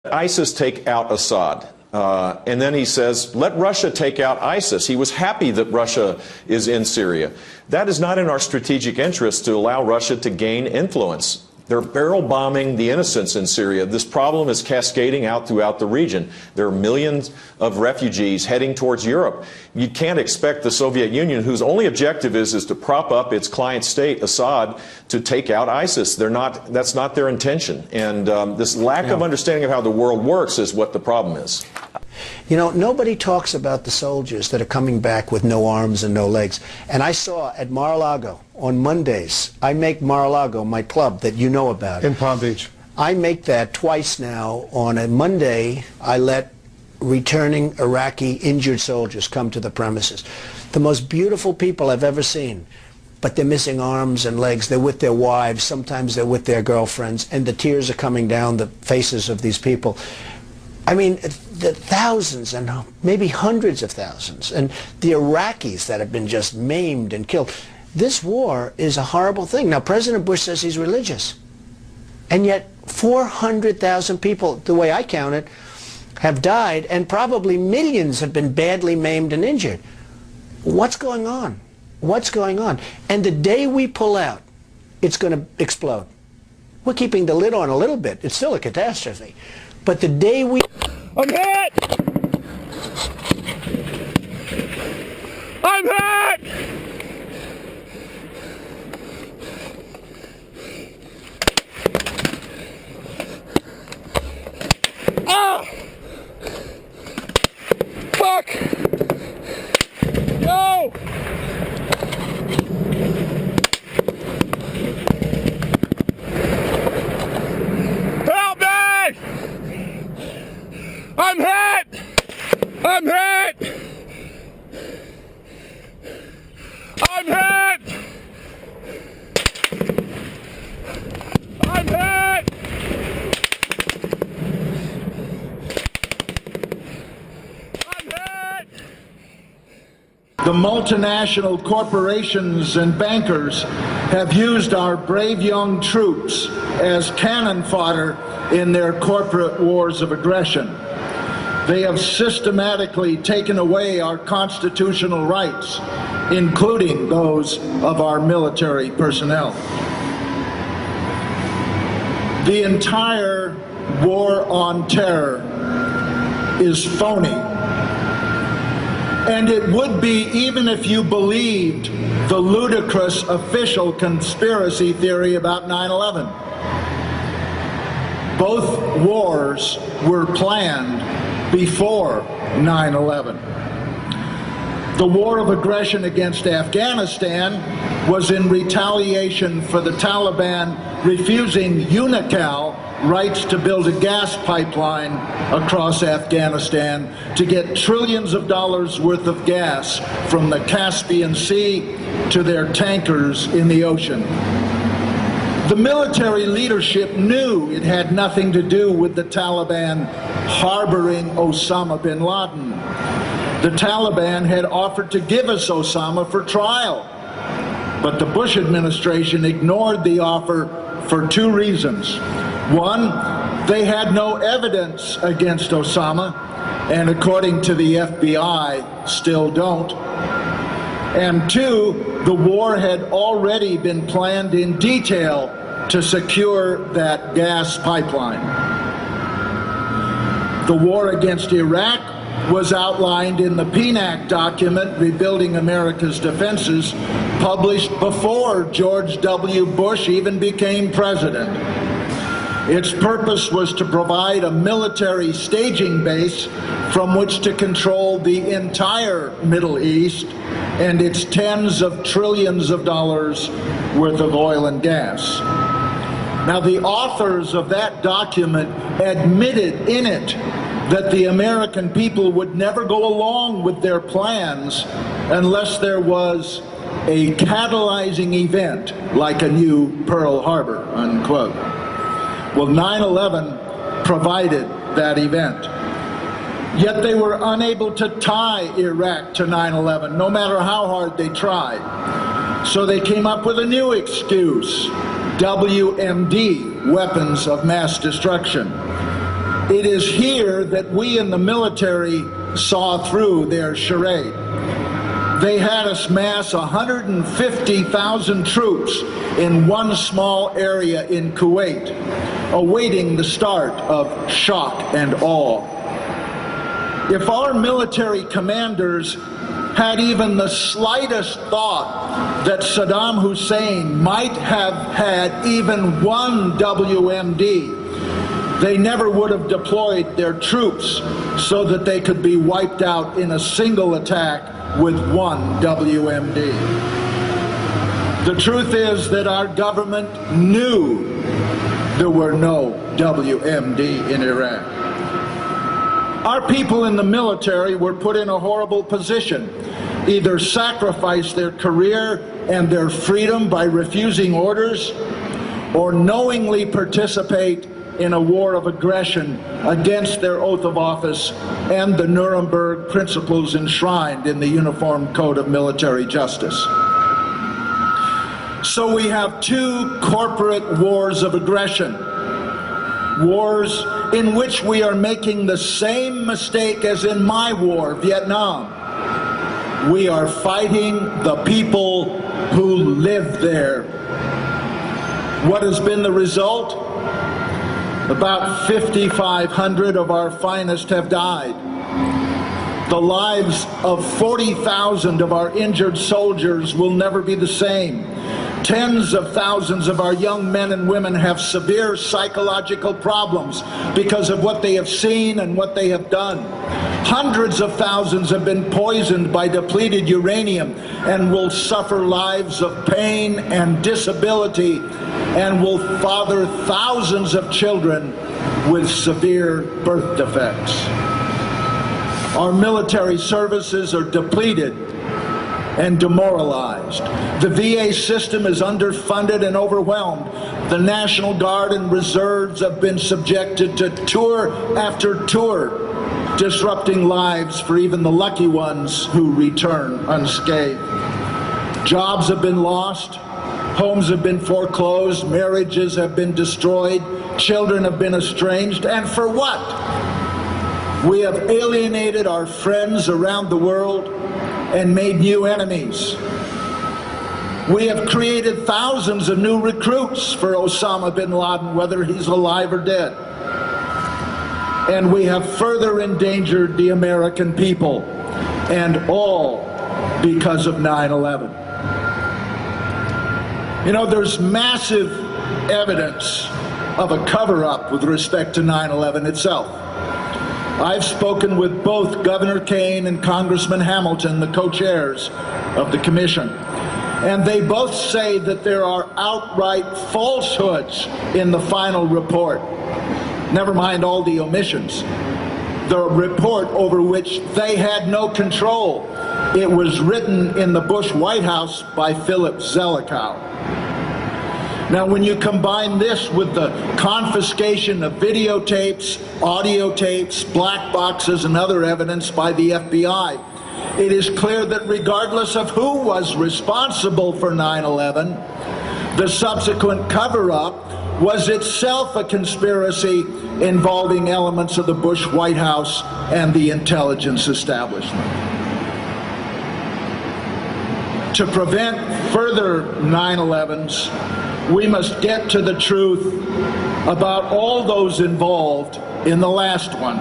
ISIS take out Assad. And then he says, let Russia take out ISIS. He was happy that Russia is in Syria. That is not in our strategic interest to allow Russia to gain influence. They're barrel bombing the innocents in Syria. This problem is cascading out throughout the region. There are millions of refugees heading towards Europe. You can't expect the Soviet Union, whose only objective is to prop up its client state, Assad, to take out ISIS. That's not their intention. And this lack of understanding of how the world works is what the problem is. You know, nobody talks about the soldiers that are coming back with no arms and no legs. And I saw at Mar-a-Lago on Mondays, I make Mar-a-Lago my club that you know about. In Palm Beach. I make that twice now. On a Monday, I let returning Iraqi injured soldiers come to the premises. The most beautiful people I've ever seen. But they're missing arms and legs. They're with their wives. Sometimes they're with their girlfriends. And the tears are coming down the faces of these people. I mean, the thousands and maybe hundreds of thousands. And the Iraqis that have been just maimed and killed. This war is a horrible thing. Now, President Bush says he's religious. And yet 400,000 people, the way I count it, have died. And probably millions have been badly maimed and injured. What's going on? What's going on? And the day we pull out, it's going to explode. We're keeping the lid on a little bit. It's still a catastrophe. But the day we... I'm hit! I'm hit! Ah! Fuck! No! Help me! I'm hit! I'm hit! I'm hit! I'm hit! I'm hit! The multinational corporations and bankers have used our brave young troops as cannon fodder in their corporate wars of aggression. They have systematically taken away our constitutional rights, including those of our military personnel. The entire war on terror is phony. And it would be even if you believed the ludicrous official conspiracy theory about 9/11. Both wars were planned before 9/11. The war of aggression against Afghanistan was in retaliation for the Taliban refusing UNICAL rights to build a gas pipeline across Afghanistan to get trillions of dollars worth of gas from the Caspian Sea to their tankers in the ocean. The military leadership knew it had nothing to do with the Taliban harboring Osama bin Laden. The Taliban had offered to give us Osama for trial, but the Bush administration ignored the offer for two reasons. One, they had no evidence against Osama, and according to the FBI, still don't. And two, the war had already been planned in detail to secure that gas pipeline. The war against Iraq was outlined in the PNAC document, Rebuilding America's Defenses, published before George W. Bush even became president. Its purpose was to provide a military staging base from which to control the entire Middle East and its tens of trillions of dollars worth of oil and gas. Now, the authors of that document admitted in it that the American people would never go along with their plans unless there was a catalyzing event like a new Pearl Harbor, unquote. Well, 9/11 provided that event. Yet they were unable to tie Iraq to 9/11, no matter how hard they tried. So they came up with a new excuse, WMD, weapons of mass destruction. It is here that we in the military saw through their charade. They had us mass 150,000 troops in one small area in Kuwait, awaiting the start of shock and awe. If our military commanders had even the slightest thought that Saddam Hussein might have had even one WMD, they never would have deployed their troops so that they could be wiped out in a single attack with one WMD. The truth is that our government knew there were no WMD in Iraq. Our people in the military were put in a horrible position. Either sacrifice their career and their freedom by refusing orders, or knowingly participate in a war of aggression against their oath of office and the Nuremberg principles enshrined in the Uniform Code of Military Justice. So we have two corporate wars of aggression, wars in which we are making the same mistake as in my war, Vietnam. We are fighting the people who live there. What has been the result? About 5,500 of our finest have died. The lives of 40,000 of our injured soldiers will never be the same. Tens of thousands of our young men and women have severe psychological problems because of what they have seen and what they have done. Hundreds of thousands have been poisoned by depleted uranium and will suffer lives of pain and disability and will father thousands of children with severe birth defects. Our military services are depleted and demoralized. The VA system is underfunded and overwhelmed. The National Guard and Reserves have been subjected to tour after tour, disrupting lives for even the lucky ones who return unscathed. Jobs have been lost, homes have been foreclosed, marriages have been destroyed, children have been estranged, and for what? We have alienated our friends around the world and made new enemies. We have created thousands of new recruits for Osama bin Laden, whether he's alive or dead. And we have further endangered the American people, and all because of 9/11. You know, there's massive evidence of a cover-up with respect to 9/11 itself. I've spoken with both Governor Kaine and Congressman Hamilton, the co-chairs of the commission, and they both say that there are outright falsehoods in the final report. Never mind all the omissions. The report over which they had no control. It was written in the Bush White House by Philip Zelikow. Now, when you combine this with the confiscation of videotapes, audio tapes, black boxes, and other evidence by the FBI, it is clear that regardless of who was responsible for 9/11, the subsequent cover-up was itself a conspiracy involving elements of the Bush White House and the intelligence establishment. To prevent further 9/11s, we must get to the truth about all those involved in the last one.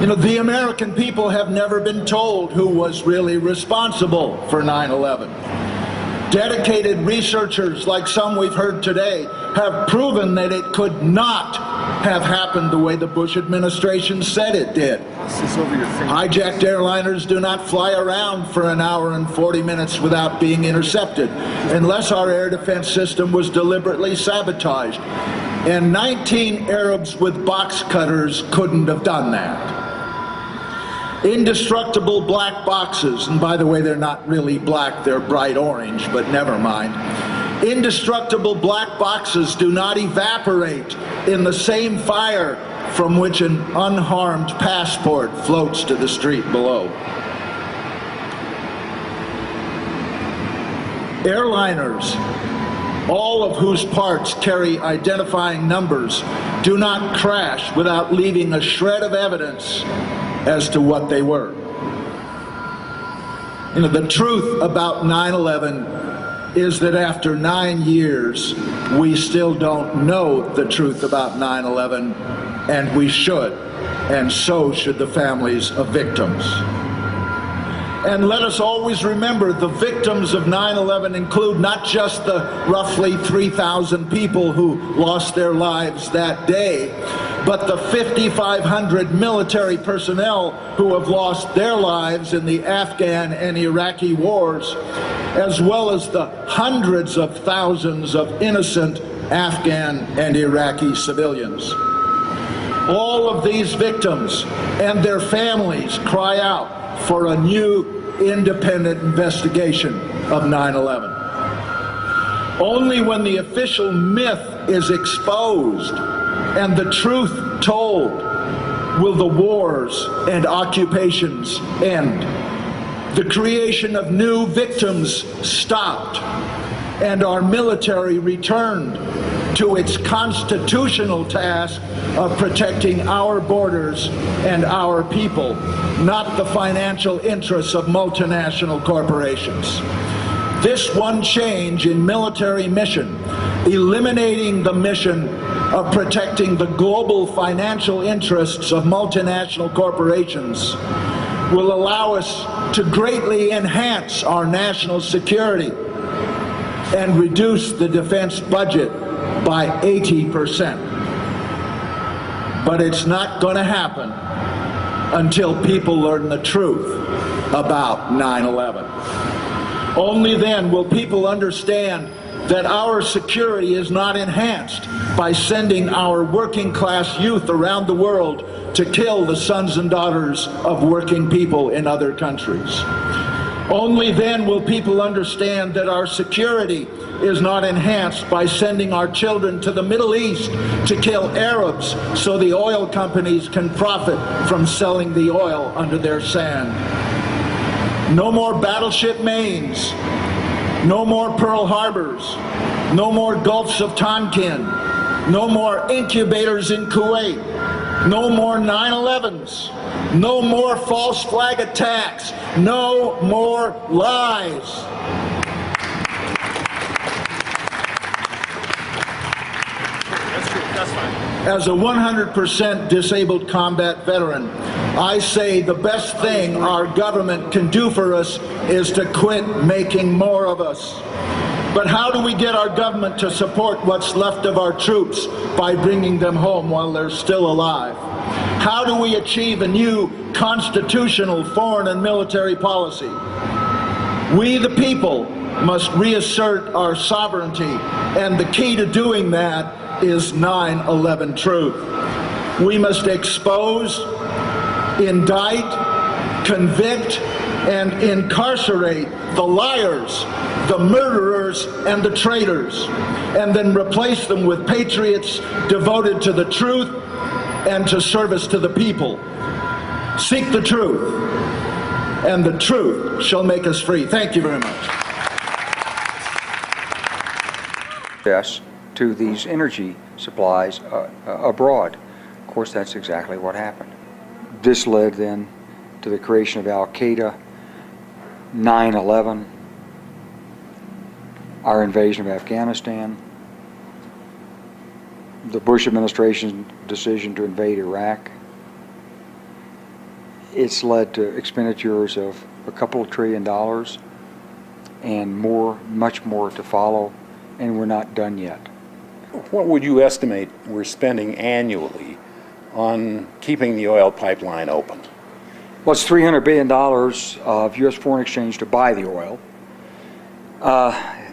You know, the American people have never been told who was really responsible for 9/11. Dedicated researchers, like some we've heard today, have proven that it could not have happened the way the Bush administration said it did. Hijacked airliners do not fly around for an hour and 40 minutes without being intercepted, unless our air defense system was deliberately sabotaged. And 19 Arabs with box cutters couldn't have done that. Indestructible black boxes, and by the way, they're not really black, they're bright orange, but never mind. Indestructible black boxes do not evaporate in the same fire from which an unharmed passport floats to the street below. Airliners all of whose parts carry identifying numbers, do not crash without leaving a shred of evidence as to what they were. You know, the truth about 9/11 is that after 9 years, we still don't know the truth about 9/11, and we should, and so should the families of victims. And let us always remember, the victims of 9/11 include not just the roughly 3,000 people who lost their lives that day, but the 5,500 military personnel who have lost their lives in the Afghan and Iraqi wars, as well as the hundreds of thousands of innocent Afghan and Iraqi civilians. All of these victims and their families cry out for a new independent investigation of 9/11. Only when the official myth is exposed and the truth told will the wars and occupations end, the creation of new victims stopped, and our military returned to its constitutional task of protecting our borders and our people, not the financial interests of multinational corporations. This one change in military mission, eliminating the mission of protecting the global financial interests of multinational corporations, will allow us to greatly enhance our national security and reduce the defense budget by 80%. But it's not going to happen until people learn the truth about 9/11. Only then will people understand that our security is not enhanced by sending our working class youth around the world to kill the sons and daughters of working people in other countries. Only then will people understand that our security is not enhanced by sending our children to the Middle East to kill Arabs so the oil companies can profit from selling the oil under their sand. No more battleship Maines, no more Pearl Harbors, no more Gulfs of Tonkin, no more incubators in Kuwait, no more 9/11s, no more false flag attacks, no more lies. As a 100% disabled combat veteran, I say the best thing our government can do for us is to quit making more of us. But how do we get our government to support what's left of our troops by bringing them home while they're still alive? How do we achieve a new constitutional foreign and military policy? We, the people, must reassert our sovereignty, and the key to doing that is 9/11 truth. We must expose, indict, convict, and incarcerate the liars, the murderers, and the traitors, and then replace them with patriots devoted to the truth and to service to the people. Seek the truth, and the truth shall make us free. Thank you very much. Yes, to these energy supplies abroad. Of course, that's exactly what happened. This led then to the creation of Al-Qaeda, 9/11, our invasion of Afghanistan, the Bush administration's decision to invade Iraq. It's led to expenditures of a couple of $1 trillion and more, much more to follow, and we're not done yet. What would you estimate we're spending annually on keeping the oil pipeline open? Well, it's $300 billion of U.S. foreign exchange to buy the oil.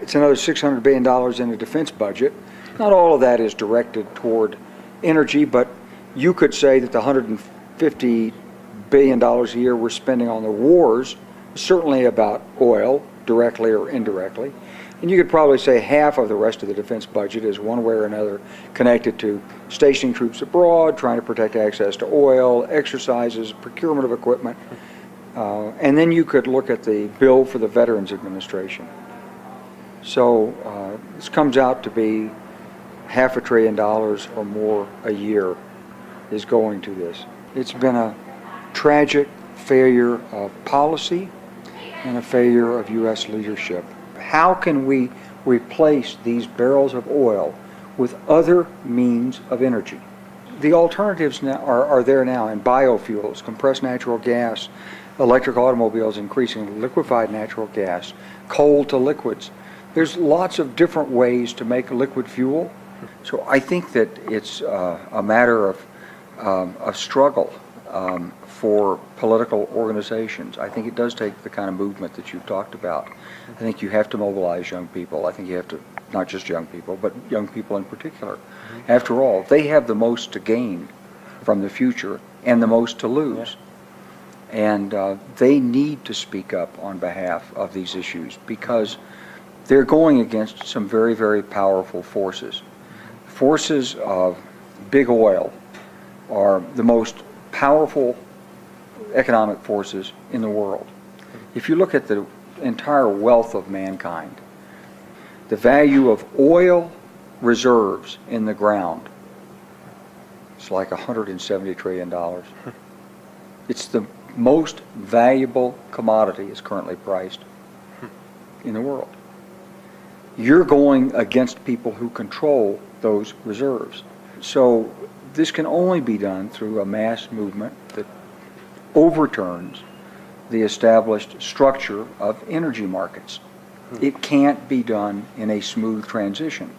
It's another $600 billion in the defense budget. Not all of that is directed toward energy, but you could say that the $150 billion a year we're spending on the wars is certainly about oil, directly or indirectly. And you could probably say half of the rest of the defense budget is one way or another connected to stationing troops abroad, trying to protect access to oil, exercises, procurement of equipment. And then you could look at the bill for the Veterans Administration. So this comes out to be $500 billion or more a year is going to this. It's been a tragic failure of policy and a failure of U.S. leadership. How can we replace these barrels of oil with other means of energy? The alternatives now are there now in biofuels, compressed natural gas, electric automobiles increasingly, liquefied natural gas, coal to liquids. There's lots of different ways to make liquid fuel. So I think that it's a matter of struggle for political organizations. I think it does take the kind of movement that you've talked about. I think you have to mobilize young people. I think you have to, not just young people, but young people in particular. After all, they have the most to gain from the future and the most to lose. And they need to speak up on behalf of these issues because they're going against some very, very powerful forces. Forces of big oil are the most powerful economic forces in the world. If you look at the entire wealth of mankind, the value of oil reserves in the ground, it's like $170 trillion. It's the most valuable commodity is currently priced in the world. You're going against people who control those reserves. So this can only be done through a mass movement that overturns the established structure of energy markets. It can't be done in a smooth transition.